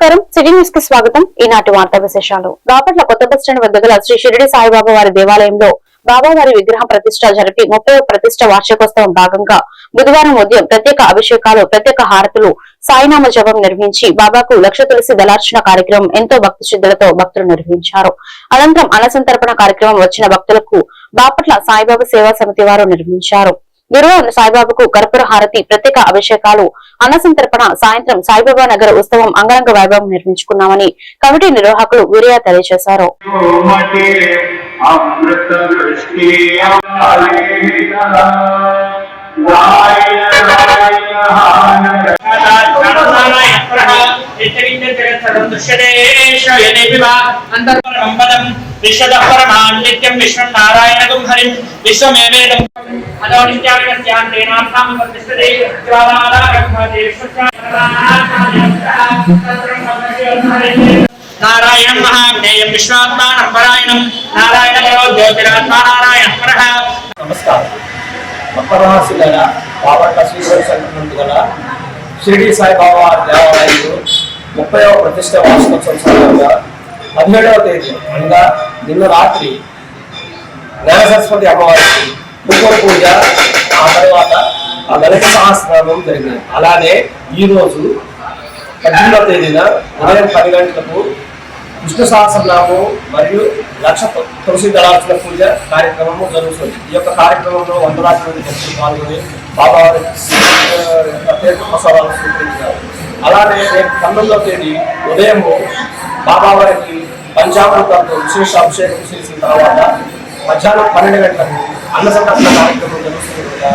నమస్కారం city news కి స్వాగతం. ఈనాటి వార్తా విశేషాలు. బాపట్ల కొత్త బస్టాండ్ వద్ద గల శ్రీ షిరిడి సాయిబాబా వారి దేవాలయంలో బాబావారి విగ్రహం ప్రతిష్ట జరిపి 30వ ప్రతిష్ట వార్షికోత్సవం భాగంగా బుధవారం ఉదయం ప్రత్యేక అభిషేకాలు, ప్రత్యేక హారతులు, సాయినామ జపం నిర్వహించి బాబాకు లక్ష తులసి దళార్చన కార్యక్రమం ఎంతో భక్తి శ్రద్ధలతో భక్తులు నిర్వహించారు. అనంతరం అన్నసంతర్పణ కార్యక్రమం వచ్చిన భక్తులకు బాపట్ల సాయిబాబా సేవా సమితి వారు నిర్వహించారు. గురువారం సాయిబాబాకు కర్పూర హారతి, ప్రత్యేక అభిషేకాలు, అన్నసంతర్పణ, సాయంత్రం సాయిబాబా నగర ఉత్సవం అంగరంగ వైభవం నిర్వహించుకున్నామని కమిటీ నిర్వాహకులు వీరయ్య తెలియజేశారు. నిత్యం విశ్వం నారాయణం హరి విశ్వమేవేదం నారాయణం మహాజ్ఞేయం విశ్వాత్మానం పరాయణం నారాయణ పరో జ్యోతిరాత్మా నారాయణ పరః. నమస్కారం. భక్తరాశి గల బాపట్ల శ్రీహరి సంఘం గల షిరిడి సాయిబాబా దేవాలయంలో 30వ ప్రతిష్ట వార్షికోత్సవం సందర్భంగా 17వ తేదీ అనగా నిన్న రాత్రి నేల సరస్వతి అమ్మవారికి కుంకుమ పూజ, ఆ తర్వాత ఆ లలిత సహస్రనామం జరిగింది. అలానే ఈరోజు 18వ తేదీన ఉదయం 10 గంటలకు విష్ణు సహస్రనామం మరియు లక్ష తులసి దళార్చన పూజ కార్యక్రమము జరుగుతుంది. ఈ యొక్క కార్యక్రమంలో వందలాది మంది భక్తులు పాల్గొని బాబావారి తీర్థ ప్రసాదాలు స్వీకరించారు. అలానే రేపు 19వ తేదీ ఉదయం బాబావారికి పంచామృతాలతో విశేష అభిషేకం చేసిన తర్వాత మధ్యాహ్నం 12 గంటలకు అన్నసంతర్పణ కార్యక్రమం జరుగుతుండగా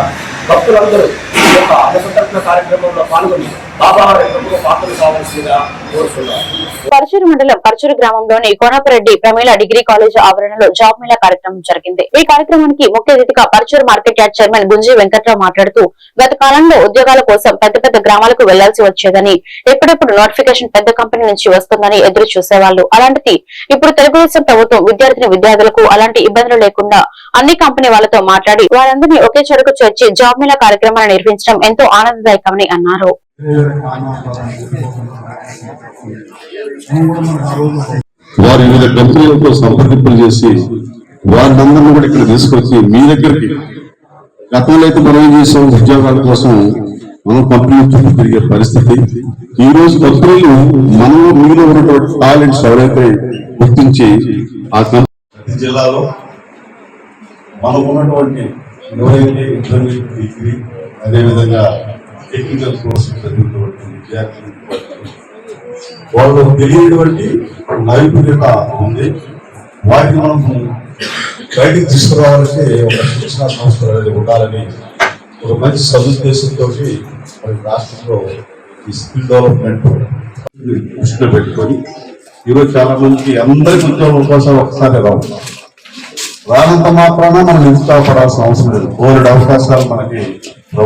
భక్తులందరూ ఈ యొక్క అన్నసంతర్పణ కార్యక్రమంలో పాల్గొని బాబావారి ప్రభుత్వ పాత్రలు కావాల్సిందిగా కోరుతున్నారు. పరచూరు మండలం పరచూరు గ్రామంలోని కోనపరెడ్డి ప్రమీల డిగ్రీ కాలేజ్ ఆవరణలో జాబ్ మేళా కార్యక్రమం జరిగింది. ఈ కార్యక్రమానికి ముఖ్య అతిథిగా పరచూరు మార్కెట్ యార్డ్ చైర్మన్ గుంజి వెంకట్రావు మాట్లాడుతూ గత కాలంలో ఉద్యోగాల కోసం పెద్ద పెద్ద గ్రామాలకు వెళ్లాల్సి వచ్చేదని, ఎప్పుడెప్పుడు నోటిఫికేషన్ పెద్ద కంపెనీ నుంచి వస్తుందని ఎదురు చూసేవాళ్లు. అలాంటిది ఇప్పుడు తెలుగుదేశం ప్రభుత్వం విద్యార్థులకు అలాంటి ఇబ్బందులు లేకుండా అన్ని కంపెనీ వాళ్లతో మాట్లాడి వారందరినీ ఒకే చెరకు చేర్చి జాబ్ మేళా కార్యక్రమాన్ని నిర్వహించడం ఎంతో ఆనందదాయకమని అన్నారు. వారు వివిధ కంపెనీలతో సంప్రదింపులు చేసి వారినందరినీ కూడా ఇక్కడ తీసుకొచ్చి మీ దగ్గరికి, గతంలో అయితే మనం ఏం చేసాం, ఉద్యోగాల కోసం మనం కంపెనీ చుట్టూ తిరిగే పరిస్థితి. ఈ రోజు కంపెనీలు మనలో మీలో ఉన్నటువంటి టాలెంట్స్ ఎవరైతే గుర్తించి ఆ కంపెనీ జిల్లాలో మనకు ఉన్నటువంటి ఎవరైతే ఇంటర్మీడియట్, డిగ్రీ, అదేవిధంగా టెక్నికల్ కోర్సు చదివినటువంటి విద్యార్థులు వాళ్ళు తెలియనటువంటి నైపుణ్యత ఉంది. వాటిని మనం బయటికి తీసుకురావాలంటే ఒక శిక్షణా సంస్థలు అనేది ఉండాలని ఒక మంచి సదుద్దేశంతో మరి రాష్ట్రంలో ఈ స్కిల్ డెవలప్మెంట్ దృష్టిలో పెట్టుకొని ఈరోజు చాలా మందికి అందరికీ ఉద్యోగం కోసం ఒకసారి రానంత మాత్రాన మనం నిరుత్సాహపడాల్సిన అవసరం లేదు. కోరిన అవకాశాలు మనకి.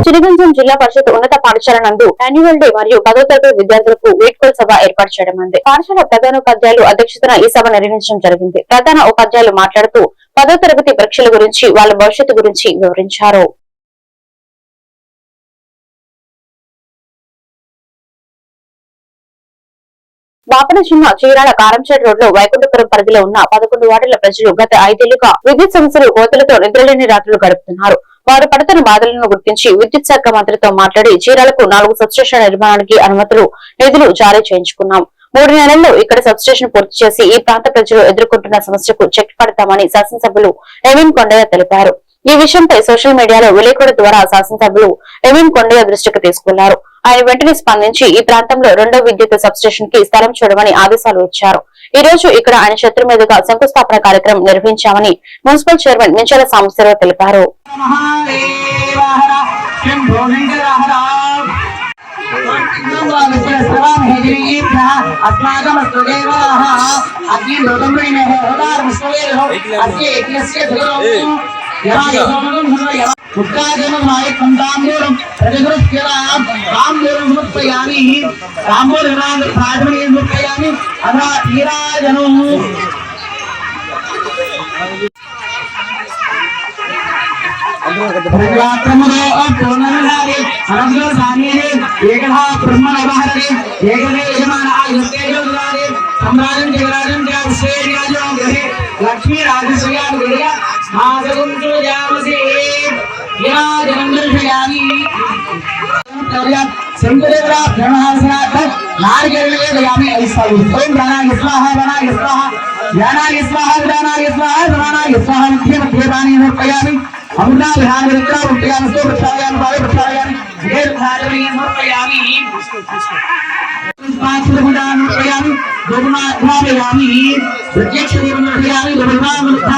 చినగంజం జిల్లా పరిషత్ ఉన్నత పాఠశాల నందు యాన్యువల్ డే మరియు 10వ తరగతి విద్యార్థులకు వీడ్కోలు సభ ఏర్పాటు చేయడం ఉంది. పాఠశాల ప్రధానోపాధ్యాయులు అధ్యక్షతన ఈ సభ నిర్వహించడం జరిగింది. ప్రధాన ఉపాధ్యాయులు మాట్లాడుతూ 10వ తరగతి పరీక్షల గురించి, వాళ్ళ భవిష్యత్తు గురించి వివరించారు. బాపట్ల జిల్లా చీరాల కారంచేడు రోడ్ లో వైకుంఠపురం పరిధిలో ఉన్న 11 వార్డుల ప్రజలు గత 5 ఏళ్లుగా విద్యుత్ సమస్యలు, కోతలతో నిద్రలేని రాత్రులు గడుపుతున్నారు. వారు పడుతున్న బాధలను గుర్తించి విద్యుత్ శాఖ మంత్రితో మాట్లాడి చీరాలకు 4 సబ్స్టేషన్ నిర్మాణానికి అనుమతులు, నిధులు జారీ చేయించుకున్నాం. 3 నెలల్లో ఇక్కడ సబ్స్టేషన్ పూర్తి చేసి ఈ ప్రాంత ప్రజలు ఎదుర్కొంటున్న సమస్యకు చెక్ పడతామని శాసనసభ్యులు ఎంఎం కొండయ్య తెలిపారు. ఈ విషయంపై సోషల్ మీడియాలో విలేకరుల ద్వారా శాసనసభ్యులు ఎంఎం కొండయ్య దృష్టికి తీసుకున్నారు. ఆయన వెంటనే స్పందించి ఈ ప్రాంతంలో 2వ విద్యుత్ సబ్స్టేషన్ కి స్థలం చూడమని ఆదేశాలు ఇచ్చారు. ఈ రోజు ఇక్కడ ఆయన చేతుల మీదుగా శంకుస్థాపన కార్యక్రమం నిర్వహించామని మున్సిపల్ చైర్మన్ మించాల సాంబశివరావు తెలిపారు. लक्ष्मी राजस्वया अमृता विहार विरक्ता रुपयान सो प्रसायान बारे प्रसायान ये धारणी समर्पयामि पांच रुपयान रुपयान दोगुना अध्यापयामि प्रत्यक्ष रुपयामि दोगुना मुक्ता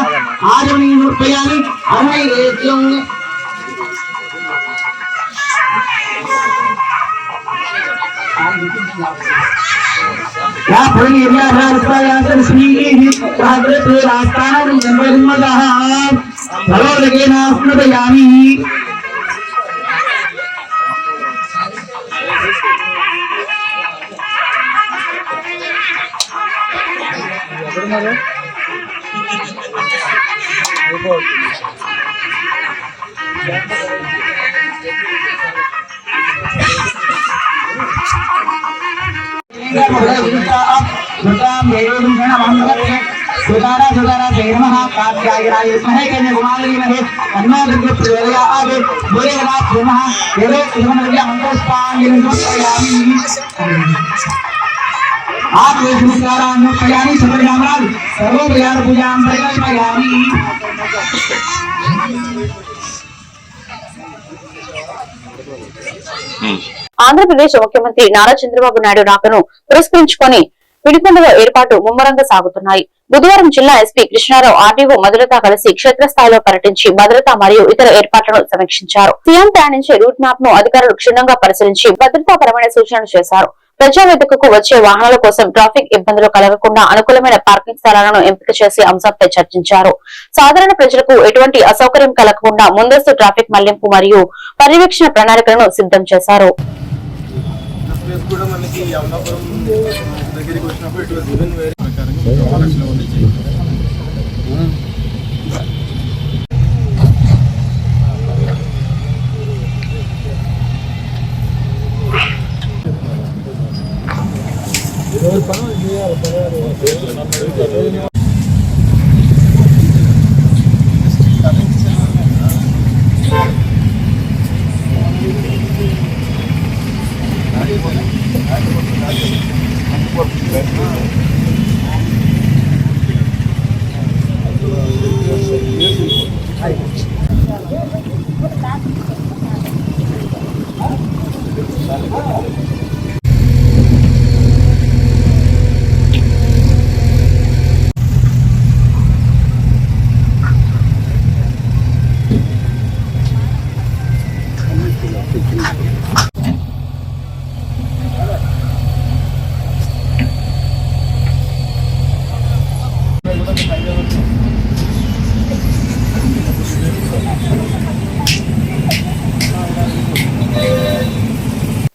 आजमनी रुपयामि अमय रेत्यों या फली एरिया रुपयान से स्नेही प्राग्रत रास्ताना जन्मदः भलो लगे ना स्मृतयामि सुदारा सुदारा देवमः कात्यायनाय विद्महे कन्याकुमारीमहे तन्नो दुर्गे प्रचोदयात् भूरिगणात् धूमः देवो इदमनव्या मन्त्रस्पाङ्गिनं समर्पयामि आत्मविश्वासान् समर्पयामि समर्पयामि सर्वोपचार पूजां परिकल्पयामि ఆంధ్రప్రదేశ్ ముఖ్యమంత్రి నారా చంద్రబాబు నాయుడు రాకను పురస్కరించుకొని పిడికొండలో ఏర్పాటు ముమ్మరంగా సాగుతున్నాయి. బుధవారం జిల్లా ఎస్పీ కృష్ణారావు ఆర్డీఓ మధులతో కలిసి క్షేత్రస్థాయిలో పర్యటించి భద్రత మరియు ఇతర ఏర్పాట్లను సమీక్షించారు. సీఎం ప్రయాణించే రూట్ మ్యాప్ ను అధికారులు క్షుణ్ణంగా పరిశీలించి భద్రతాపరమైన సూచనలు చేశారు. ప్రజావేదికకు వచ్చే వాహనాల కోసం ట్రాఫిక్ ఇబ్బందులు కలగకుండా అనుకూలమైన పార్కింగ్ స్థలాలను ఎంపిక చేసే అంశంపై చర్చించారు. సాధారణ ప్రజలకు ఎటువంటి అసౌకర్యం కలగకుండా ముందస్తు ట్రాఫిక్ మళ్లింపు మరియు పర్యవేక్షణ ప్రణాళికలను సిద్ధం చేశారు.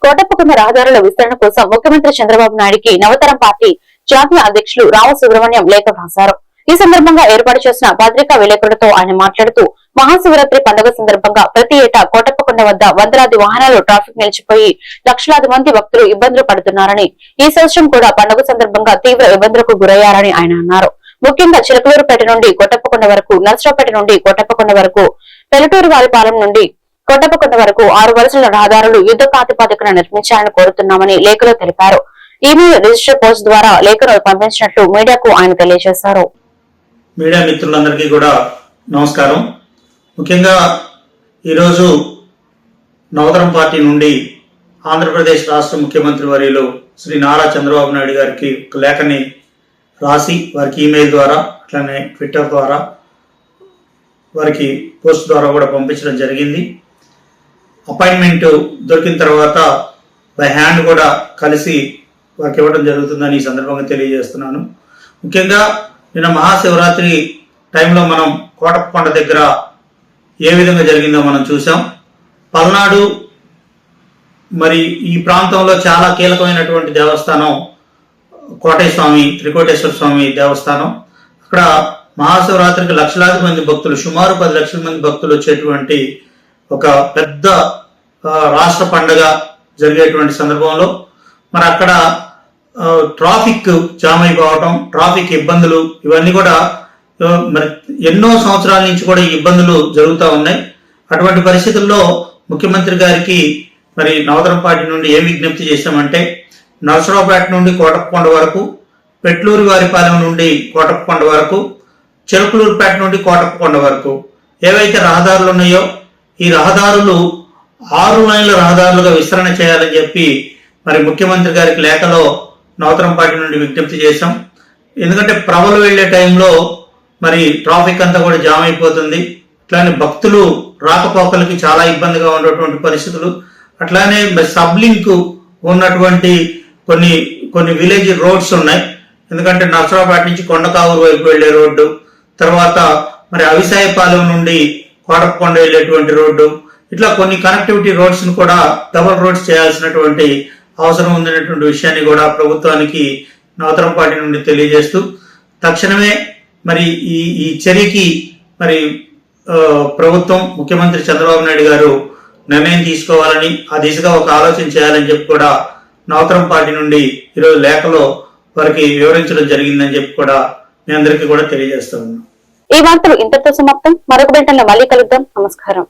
కోటప్పకొండ రహదారుల విస్తరణ కోసం ముఖ్యమంత్రి చంద్రబాబు నాయుడికి నవతరం పార్టీ జాతీయ అధ్యక్షులు రామ సుబ్రహ్మణ్యం లేఖ రాశారు. ఈ సందర్భంగా ఏర్పాటు చేసిన పత్రికా విలేకరులతో ఆయన మాట్లాడుతూ మహాశివరాత్రి పండుగ సందర్భంగా ప్రతి ఏటా కోటప్పకొండ వద్ద వందలాది వాహనాలు ట్రాఫిక్ నిలిచిపోయి లక్షలాది మంది భక్తులు ఇబ్బందులు పడుతున్నారని, ఈ సంవత్సరం కూడా పండుగ సందర్భంగా తీవ్ర ఇబ్బందులకు గురయ్యారని ఆయన అన్నారు. ముఖ్యంగా చిలకలూరుపేట నుండి కోటప్పకొండ వరకు, నర్సరావుపేట నుండి కోటప్పకొండ వరకు, పెలటూరు వారిపాలెం నుండి కోటప్పకొండ వరకు 6 వరుసల రహదారులు యుద్ధ ప్రాతిపదికన నిర్మించాలని కోరుతున్నామని లేఖలో తెలిపారు. ఈమెయిల్ రిజిస్టర్ పోస్ట్ ద్వారా లేఖను పంపించినట్లు మీడియాకు ఆయన తెలియజేశారు. మీడియా మిత్రులందరికీ కూడా నమస్కారం. ముఖ్యంగా ఈరోజు నవతరం పార్టీ నుండి ఆంధ్రప్రదేశ్ రాష్ట్ర ముఖ్యమంత్రి వర్యులు శ్రీ నారా చంద్రబాబు నాయుడు గారికి ఒక లేఖని రాసి వారికి ఈమెయిల్ ద్వారా అట్లానే ట్విట్టర్ ద్వారా వారికి పోస్ట్ ద్వారా కూడా పంపించడం జరిగింది. అపాయింట్మెంట్ దొరికిన తర్వాత బై హ్యాండ్ కూడా కలిసి వారికి ఇవ్వడం జరుగుతుందని ఈ సందర్భంగా తెలియజేస్తున్నాను. ముఖ్యంగా నిన్న మహాశివరాత్రి టైంలో మనం కోటప్పకొండ దగ్గర ఏ విధంగా జరిగిందో మనం చూసాం. పల్నాడు మరి ఈ ప్రాంతంలో చాలా కీలకమైనటువంటి దేవస్థానం కోటేశ్వర స్వామి, త్రికోటేశ్వర స్వామి దేవస్థానం. అక్కడ మహాశివరాత్రికి లక్షలాది మంది భక్తులు, సుమారు 10 లక్షల మంది భక్తులు వచ్చేటువంటి ఒక పెద్ద రాష్ట్ర పండుగ జరిగేటువంటి సందర్భంలో మరి అక్కడ ట్రాఫిక్ జామ్ అయిపోవటం, ట్రాఫిక్ ఇబ్బందులు ఇవన్నీ కూడా మరి ఎన్నో సంవత్సరాల నుంచి కూడా ఈ ఇబ్బందులు జరుగుతూ ఉన్నాయి. అటువంటి పరిస్థితుల్లో ముఖ్యమంత్రి గారికి మరి నవతరం పార్టీ నుండి ఏం విజ్ఞప్తి చేశామంటే, నరసరావుపేట నుండి కోటప్పకొండ వరకు, పెట్లూరు వారిపాలెం నుండి కోటప్పకొండ వరకు, చెరుకులూరుపేట నుండి కోటప్పకొండ వరకు ఏవైతే రహదారులు ఉన్నాయో ఈ రహదారులు 6 లైన్ల రహదారులుగా విస్తరణ చేయాలని చెప్పి మరి ముఖ్యమంత్రి గారికి లేఖలో నవతరం పార్టీ నుండి విజ్ఞప్తి చేశాం. ఎందుకంటే ప్రభలు వెళ్లే టైంలో మరి ట్రాఫిక్ అంతా కూడా జామ్ అయిపోతుంది. అట్లానే భక్తులు రాకపోకలకి చాలా ఇబ్బందిగా ఉన్నటువంటి పరిస్థితులు. అట్లానే సబ్ లింక్ ఉన్నటువంటి కొన్ని విలేజ్ రోడ్స్ ఉన్నాయి. ఎందుకంటే నర్సరావుపేట నుంచి కొండకావూరు వైపు వెళ్లే రోడ్డు, తర్వాత మరి అవిసాయపాలెం నుండి కోటప్పకొండ వెళ్లేటువంటి రోడ్డు, ఇట్లా కొన్ని కనెక్టివిటీ రోడ్స్ ను కూడా డబుల్ రోడ్స్ చేయాల్సినటువంటి అవసరం ఉందనేటువంటి విషయాన్ని కూడా ప్రభుత్వానికి నవతరం పార్టీ నుండి తెలియజేస్తూ, తక్షణమే మరి ఈ చర్యకి మరి ప్రభుత్వం, ముఖ్యమంత్రి చంద్రబాబు నాయుడు గారు నిర్ణయం తీసుకోవాలని, ఆ దిశగా ఒక ఆలోచన చేయాలని చెప్పి కూడా నవతరం పార్టీ నుండి ఈరోజు లేఖలో వారికి వివరించడం జరిగిందని చెప్పి కూడా మీ అందరికీ కూడా తెలియజేస్తా ఉన్నాం. ఈ వార్తలు ఇంతటితో సమాప్తం. మరొక బిల్టన్లో మళ్ళీ కలుద్దాం. నమస్కారం.